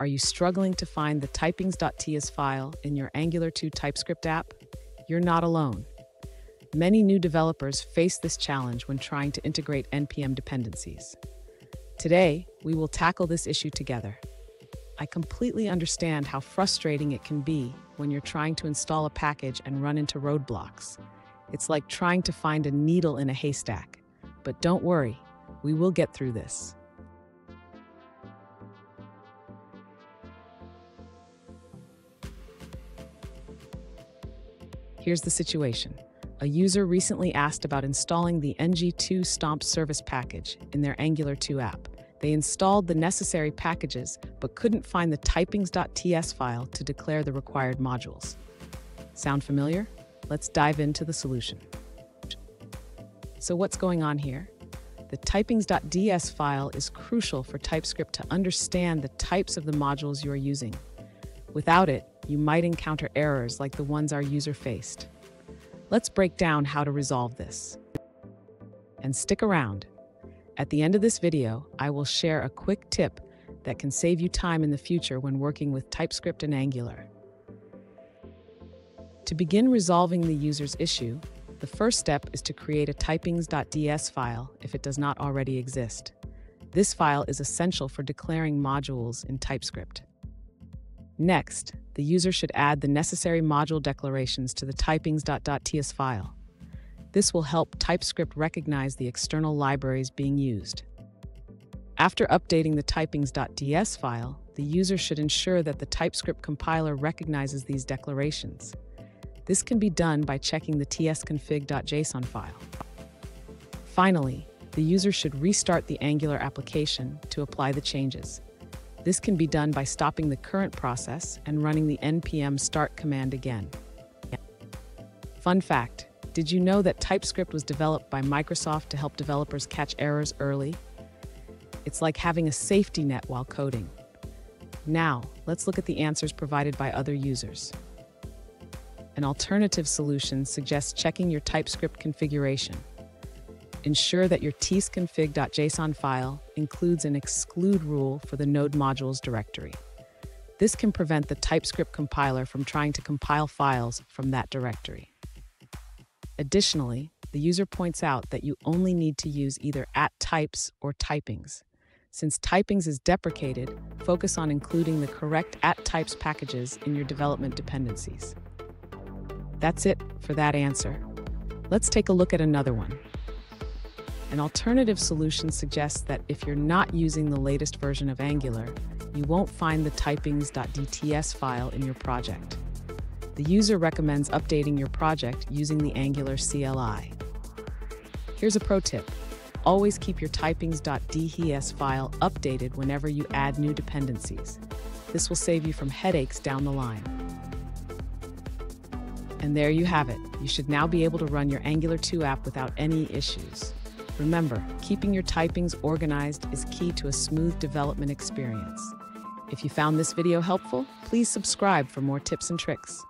Are you struggling to find the typings.ts file in your Angular 2 TypeScript app? You're not alone. Many new developers face this challenge when trying to integrate NPM dependencies. Today, we will tackle this issue together. I completely understand how frustrating it can be when you're trying to install a package and run into roadblocks. It's like trying to find a needle in a haystack. But don't worry, we will get through this. Here's the situation. A user recently asked about installing the ng2 stomp service package in their Angular 2 app. They installed the necessary packages, but couldn't find the typings.ts file to declare the required modules. Sound familiar? Let's dive into the solution. So what's going on here? The typings.ds file is crucial for TypeScript to understand the types of the modules you're using. Without it, you might encounter errors like the ones our user faced. Let's break down how to resolve this. And stick around. At the end of this video, I will share a quick tip that can save you time in the future when working with TypeScript and Angular. To begin resolving the user's issue, the first step is to create a typings.ds file if it does not already exist. This file is essential for declaring modules in TypeScript. Next, the user should add the necessary module declarations to the typings.ts file. This will help TypeScript recognize the external libraries being used. After updating the typings.ts file, the user should ensure that the TypeScript compiler recognizes these declarations. This can be done by checking the tsconfig.json file. Finally, the user should restart the Angular application to apply the changes. This can be done by stopping the current process and running the npm start command again. Fun fact, did you know that TypeScript was developed by Microsoft to help developers catch errors early? It's like having a safety net while coding. Now, let's look at the answers provided by other users. An alternative solution suggests checking your TypeScript configuration. Ensure that your tsconfig.json file includes an exclude rule for the node modules directory. This can prevent the TypeScript compiler from trying to compile files from that directory. Additionally, the user points out that you only need to use either @types or typings. Since typings is deprecated, focus on including the correct @types packages in your development dependencies. That's it for that answer. Let's take a look at another one. An alternative solution suggests that if you're not using the latest version of Angular, you won't find the typings.dts file in your project. The user recommends updating your project using the Angular CLI. Here's a pro tip. Always keep your typings.d.ts file updated whenever you add new dependencies. This will save you from headaches down the line. And there you have it. You should now be able to run your Angular 2 app without any issues. Remember, keeping your typings organized is key to a smooth development experience. If you found this video helpful, please subscribe for more tips and tricks.